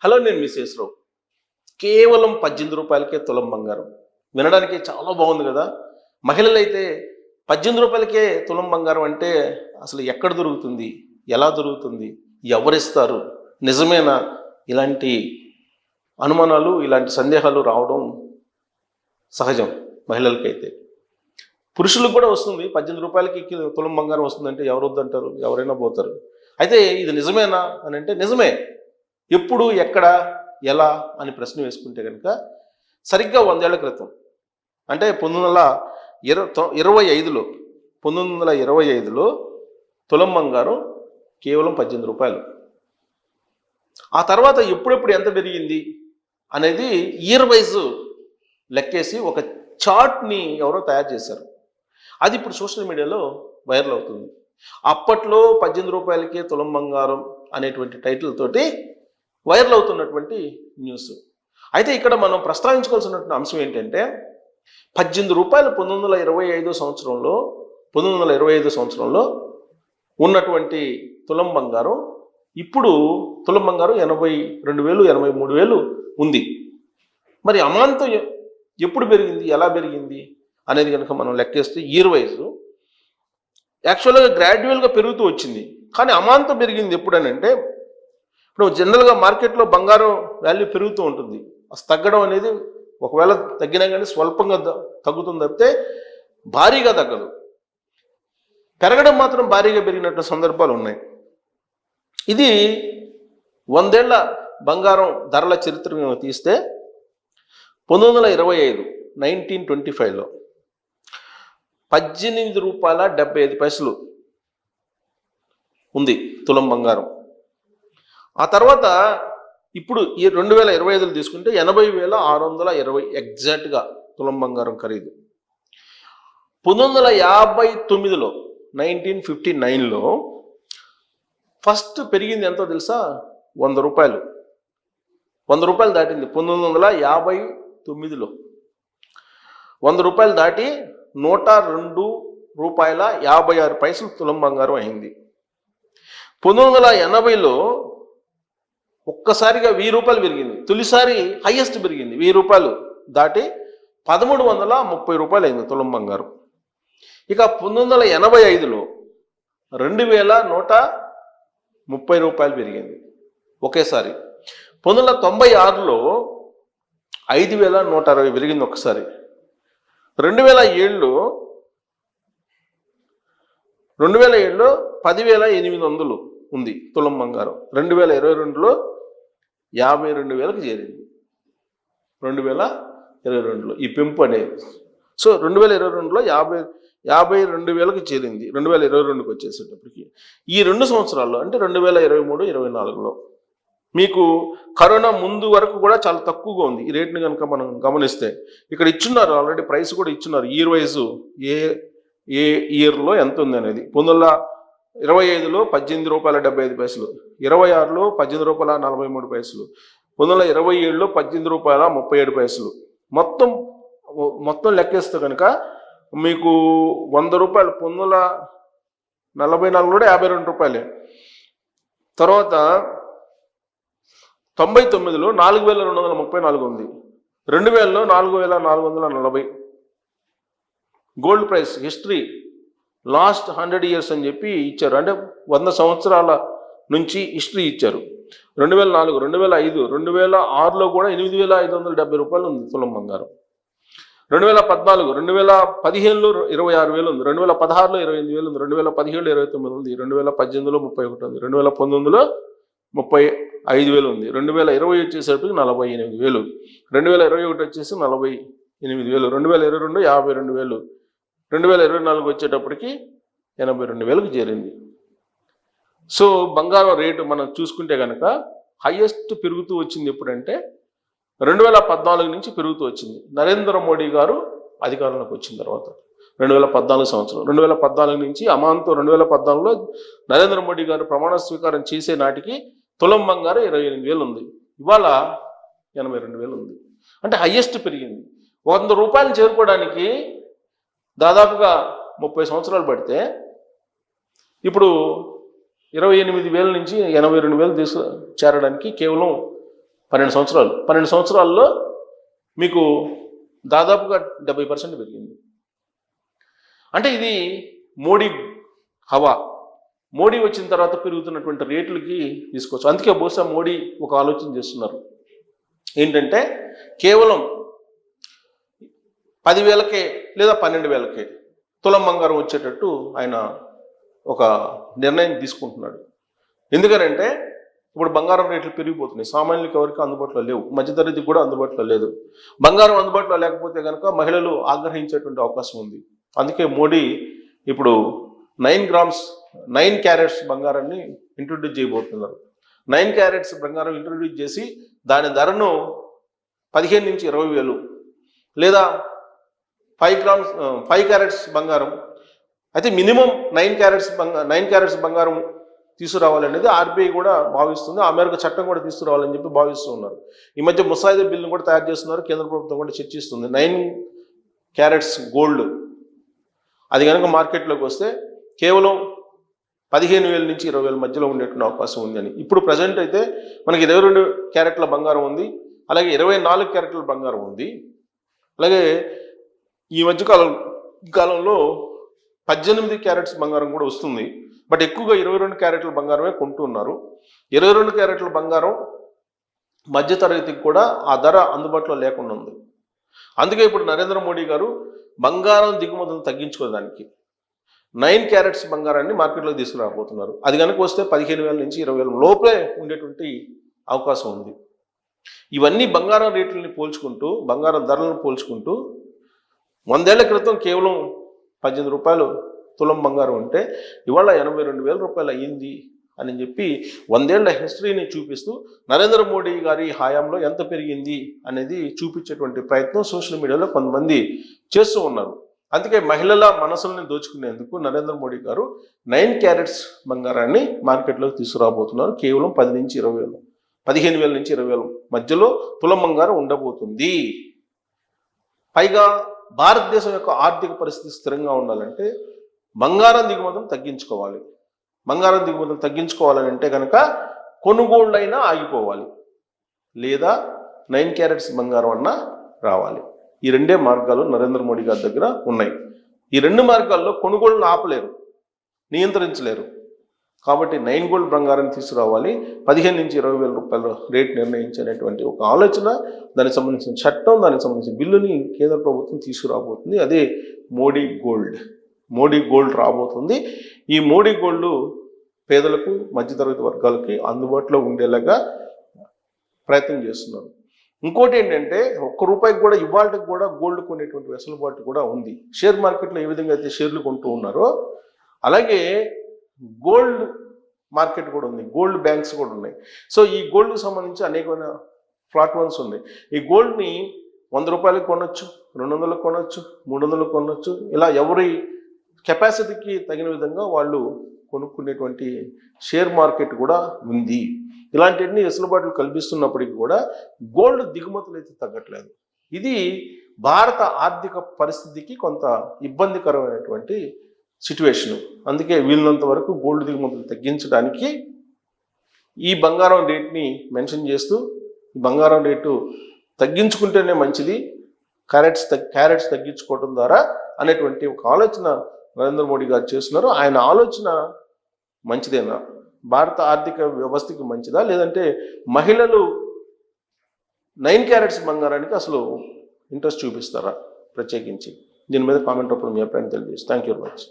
Hello, నేను మీ శేషరావు. కేవలం 18 రూపాయలకే తులం బంగారం. వినడానికి చాలా బాగుంది కదా! మహిళలైతే 18 రూపాయలకే తులం బంగారం అంటే అసలు ఎక్కడ దొరుకుతుంది? ఎలా దొరుకుతుంది? ఎవరిస్తారు? నిజమేనా? ఇలాంటి అనుమానాలు, ఇలాంటి సందేహాలు రావడం సహజం మహిళలకైతే. పురుషులకు కూడా వస్తుంది. 18 రూపాయలకి తులం బంగారం వస్తుందంటే ఎవరు వద్దంటారు? ఎవరైనా పోతారు. అయితే ఇది నిజమేనా అని అంటే నిజమే. ఎప్పుడు, ఎక్కడ, ఎలా అని ప్రశ్న వేసుకుంటే కనుక సరిగ్గా 100 ఏళ్ల క్రితం అంటే 1925లో తులం బంగారం కేవలం 18 రూపాయలు. ఆ తర్వాత ఎప్పుడెప్పుడు ఎంత పెరిగింది అనేది ఇయర్ వైజ్ లెక్కేసి ఒక చార్ట్ని ఎవరో తయారు చేశారు. అది ఇప్పుడు సోషల్ మీడియాలో వైరల్ అవుతుంది. అప్పట్లో 18 రూపాయలకే తులం బంగారం అనేటువంటి టైటిల్ తోటి వైరల్ అవుతున్నటువంటి న్యూస్. అయితే ఇక్కడ మనం ప్రస్తావించుకోవాల్సినటువంటి అంశం ఏంటంటే 18 రూపాయలు 1925 సంవత్సరంలో ఉన్నటువంటి తులం బంగారం ఇప్పుడు తులం బంగారం 82,000 83,000 ఉంది. మరి అమాంతం ఎప్పుడు పెరిగింది, ఎలా పెరిగింది అనేది కనుక మనం లెక్కేస్తే ఇయర్ వైజ్ యాక్చువల్గా గ్రాడ్యువల్గా పెరుగుతూ వచ్చింది. కానీ అమాంతం పెరిగింది ఎప్పుడని అంటే ఇప్పుడు జనరల్గా మార్కెట్లో బంగారం వాల్యూ పెరుగుతూ ఉంటుంది. అసలు తగ్గడం అనేది ఒకవేళ తగ్గినా కానీ స్వల్పంగా తగ్గుతుంది తప్పితే భారీగా తగ్గదు. పెరగడం మాత్రం భారీగా పెరిగినట్టు సందర్భాలు ఉన్నాయి. ఇది 100 ఏళ్ల బంగారం ధరల చరిత్ర తీస్తే 1925లో 18 రూపాయల 75 ఉంది తులం బంగారం. ఆ తర్వాత ఇప్పుడు ఈ 2025లో తీసుకుంటే 80,620 ఎగ్జాక్ట్గా తులం బంగారం ఖరీదు. 1959లో 1959లో ఫస్ట్ పెరిగింది ఎంతో తెలుసా? 100 రూపాయలు. 100 రూపాయలు దాటింది 1959లో. 100 రూపాయలు దాటి 102 రూపాయల 56 తులం బంగారం అయింది. 1980లో ఒక్కసారిగా 1000 రూపాయలు పెరిగింది. తొలిసారి హైయెస్ట్ పెరిగింది. 1000 రూపాయలు దాటి 1330 రూపాయలు అయింది తులం బంగారం. ఇక 1985లో 2130 రూపాయలు పెరిగింది ఒకేసారి. 1996లో 5,160 పెరిగింది ఒకసారి. 2007లో 10,800 ఉంది తులం బంగారం. 2022లో 52,000కి చేరింది. 2022లో ఈ పెంపు అనేది. సో 2022లో 52,000కి చేరింది. 2022కి వచ్చేసేటప్పటికి ఈ 2 సంవత్సరాల్లో అంటే 2023-24లో మీకు కరోనా ముందు వరకు కూడా చాలా తక్కువగా ఉంది. ఈ రేట్ని కనుక మనం గమనిస్తే ఇక్కడ ఇచ్చున్నారు, ఆల్రెడీ ప్రైస్ కూడా ఇచ్చున్నారు. ఇయర్ వైజ్ ఏ ఇయర్లో ఎంత ఉంది అనేది. 1925లో 18 రూపాయల 75 26లో 18 రూపాయల 43 1927లో 18 రూపాయల 37 మొత్తం లెక్కేస్తే కనుక మీకు 100 రూపాయలు 1944లో 52 రూపాయలే. తర్వాత 99లో 4,234 ఉంది. 2000లో 4,440. Gold price history last 100 years అని చెప్పి ఇచ్చారు. అంటే 100 సంవత్సరాల నుంచి హిస్టరీ ఇచ్చారు. 2004, 2005, 2006లో కూడా 8,570 రూపాయలు ఉంది తులం బంగారం. 2014, 2015లో 26,000 ఉంది. 2016లో 28,000 ఉంది. 2017లో 29 ఉంది. 2018లో 31 ఉంది. 2019లో 35,000 ఉంది. 2020 వచ్చేసరికి 48,000. 2021 వచ్చేసి 48,000. 2022 52,000. 2024 వచ్చేటప్పటికి 82,000కి చేరింది. సో బంగారం రేటు మనం చూసుకుంటే కనుక హైయెస్ట్ పెరుగుతూ వచ్చింది ఎప్పుడంటే 2014 నుంచి పెరుగుతూ వచ్చింది. నరేంద్ర మోడీ గారు అధికారంలోకి వచ్చిన తర్వాత 2014 సంవత్సరం. 2014 నుంచి అమాంతం 2014లో నరేంద్ర మోడీ గారు ప్రమాణ స్వీకారం చేసే నాటికి తులం బంగారం 28,000 ఉంది. ఇవాళ 82,000 ఉంది. అంటే హైయెస్ట్ పెరిగింది. 100 రూపాయలు చేరుకోవడానికి దాదాపుగా 30 సంవత్సరాలు పడితే ఇప్పుడు 28,000 నుంచి 82,000 చేరడానికి కేవలం 12 సంవత్సరాల్లో మీకు దాదాపుగా 70% పెరిగింది. అంటే ఇది మోడీ హవా. మోడీ వచ్చిన తర్వాత పెరుగుతున్నటువంటి రేట్లకి తీసుకోవచ్చు. అందుకే బహుశా మోడీ ఒక ఆలోచన చేస్తున్నారు, ఏంటంటే కేవలం 10,000కే లేదా 12,000కే తులం బంగారం వచ్చేటట్టు ఆయన ఒక నిర్ణయం తీసుకుంటున్నాడు. ఎందుకనంటే ఇప్పుడు బంగారం రేట్లు పెరిగిపోతున్నాయి, సామాన్యులకు ఎవరికి అందుబాటులో లేవు, మధ్యతరగతికి కూడా అందుబాటులో లేదు. బంగారం అందుబాటులో లేకపోతే కనుక మహిళలు ఆగ్రహించేటువంటి అవకాశం ఉంది. అందుకే మోడీ ఇప్పుడు 9 క్యారెట్స్ బంగారాన్ని ఇంట్రొడ్యూస్ చేయబోతున్నారు. 9 క్యారెట్స్ బంగారం ఇంట్రొడ్యూస్ చేసి దాని ధరను 15 నుంచి 20,000 లేదా 5 క్యారెట్స్ బంగారం అయితే మినిమం 9 క్యారెట్స్ బంగారం తీసుకురావాలనేది ఆర్బీఐ కూడా భావిస్తుంది. ఆ మేరకు చట్టం కూడా తీసుకురావాలని చెప్పి భావిస్తూ ఉన్నారు. ఈ మధ్య ముసాయిదా బిల్లును కూడా తయారు చేస్తున్నారు, కేంద్ర ప్రభుత్వం కూడా చర్చిస్తుంది. 9 క్యారెట్స్ గోల్డ్ అది కనుక మార్కెట్లోకి వస్తే కేవలం 15,000 నుంచి 20,000 మధ్యలో ఉండేటువంటి అవకాశం ఉంది అని. ఇప్పుడు ప్రజెంట్ అయితే మనకి 22 క్యారెట్ల బంగారం ఉంది, అలాగే 24 క్యారెట్ల బంగారం ఉంది. అలాగే ఈ మధ్య కాలంలో 18 క్యారెట్స్ బంగారం కూడా వస్తుంది. బట్ ఎక్కువగా 22 క్యారెట్ల బంగారమే కొంటున్నారు. 22 క్యారెట్ల బంగారం మధ్యతరగతికి కూడా ఆ ధర అందుబాటులో లేకుండా ఉంది. అందుకే ఇప్పుడు నరేంద్ర మోడీ గారు బంగారం దిగుమతులను తగ్గించుకోవడానికి 9 క్యారెట్స్ బంగారాన్ని మార్కెట్లోకి తీసుకురాబోతున్నారు. అది కనుక వస్తే 15,000 నుంచి 20,000 లోపే ఉండేటువంటి అవకాశం ఉంది. ఇవన్నీ బంగారం రేట్లని పోల్చుకుంటూ, బంగారం ధరలను పోల్చుకుంటూ 100 ఏళ్ల క్రితం కేవలం 18 రూపాయలు తులం బంగారం ఉంటే ఇవాళ 82,000 రూపాయలు అయ్యింది అని చెప్పి 100 ఏళ్ల హిస్టరీని చూపిస్తూ నరేంద్ర మోడీ గారి హయాంలో ఎంత పెరిగింది అనేది చూపించేటువంటి ప్రయత్నం సోషల్ మీడియాలో కొంతమంది చేస్తూ ఉన్నారు. అందుకే మహిళల మనసుల్ని దోచుకునేందుకు నరేంద్ర మోడీ గారు 9 క్యారెట్స్ బంగారాన్ని మార్కెట్లోకి తీసుకురాబోతున్నారు. కేవలం 10 నుంచి 20,000, 15,000 నుంచి 20,000 మధ్యలో తులం బంగారం ఉండబోతుంది. పైగా భారతదేశం యొక్క ఆర్థిక పరిస్థితి స్థిరంగా ఉండాలంటే బంగారం దిగుమతులు తగ్గించుకోవాలి. బంగారం దిగుమతులు తగ్గించుకోవాలని అంటే కనుక కొనుగోళ్ళైనా ఆగిపోవాలి, లేదా 9 క్యారెట్స్ బంగారం అన్నా రావాలి. ఈ రెండే మార్గాలు నరేంద్ర మోడీ గారి దగ్గర ఉన్నాయి. ఈ 2 మార్గాల్లో కొనుగోళ్ళను ఆపలేరు, నియంత్రించలేరు. కాబట్టి 9 గోల్డ్ బంగారం తీసుకురావాలి, 15 నుంచి 20,000 రూపాయల రేట్ నిర్ణయించేటువంటి ఒక ఆలోచన, దానికి సంబంధించిన చట్టం, దానికి సంబంధించిన బిల్లుని కేంద్ర ప్రభుత్వం తీసుకురాబోతుంది. అదే మోడీ గోల్డ్ రాబోతుంది. ఈ మోడీ గోల్డ్ పేదలకు, మధ్యతరగతి వర్గాలకి అందుబాటులో ఉండేలాగా ప్రయత్నం చేస్తున్నారు. ఇంకోటి ఏంటంటే ₹1 కూడా ఇవాళకి కూడా గోల్డ్ కొనేటువంటి వెసులుబాటు కూడా ఉంది. షేర్ మార్కెట్లో ఏ విధంగా అయితే షేర్లు కొంటూ ఉన్నారో అలాగే గోల్డ్ మార్కెట్ కూడా ఉంది, గోల్డ్ బ్యాంక్స్ కూడా ఉన్నాయి. సో ఈ గోల్డ్కి సంబంధించి అనేకమైన ప్లాట్ఫామ్స్ ఉన్నాయి. ఈ గోల్డ్ని ₹100 కొనొచ్చు, 200 కొనొచ్చు, 300 కొనొచ్చు. ఇలా ఎవరి కెపాసిటీకి తగిన విధంగా వాళ్ళు కొనుక్కునేటువంటి షేర్ మార్కెట్ కూడా ఉంది. ఇలాంటివన్నీ వెసులుబాట్లు కల్పిస్తున్నప్పటికీ కూడా గోల్డ్ దిగుమతులు అయితే తగ్గట్లేదు. ఇది భారత ఆర్థిక పరిస్థితికి కొంత ఇబ్బందికరమైనటువంటి సిచ్యువేషను. అందుకే వీళ్ళంత వరకు గోల్డ్ దిగుమతులు తగ్గించడానికి ఈ బంగారం రేట్ని మెన్షన్ చేస్తూ, ఈ బంగారం రేటు తగ్గించుకుంటేనే మంచిది, క్యారెట్స్ తగ్గించుకోవడం ద్వారా అనేటువంటి ఒక ఆలోచన నరేంద్ర మోడీ గారు చేస్తున్నారు. ఆయన ఆలోచన మంచిదేనా? భారత ఆర్థిక వ్యవస్థకి మంచిదా, లేదంటే మహిళలు 9 క్యారెట్స్ బంగారానికి అసలు ఇంట్రెస్ట్ చూపిస్తారా ప్రత్యేకించి? దీని మీద కామెంట్ అప్పుడు మీ అభిప్రాయం తెలియజేసి థ్యాంక్ యూ వెరీ మచ్.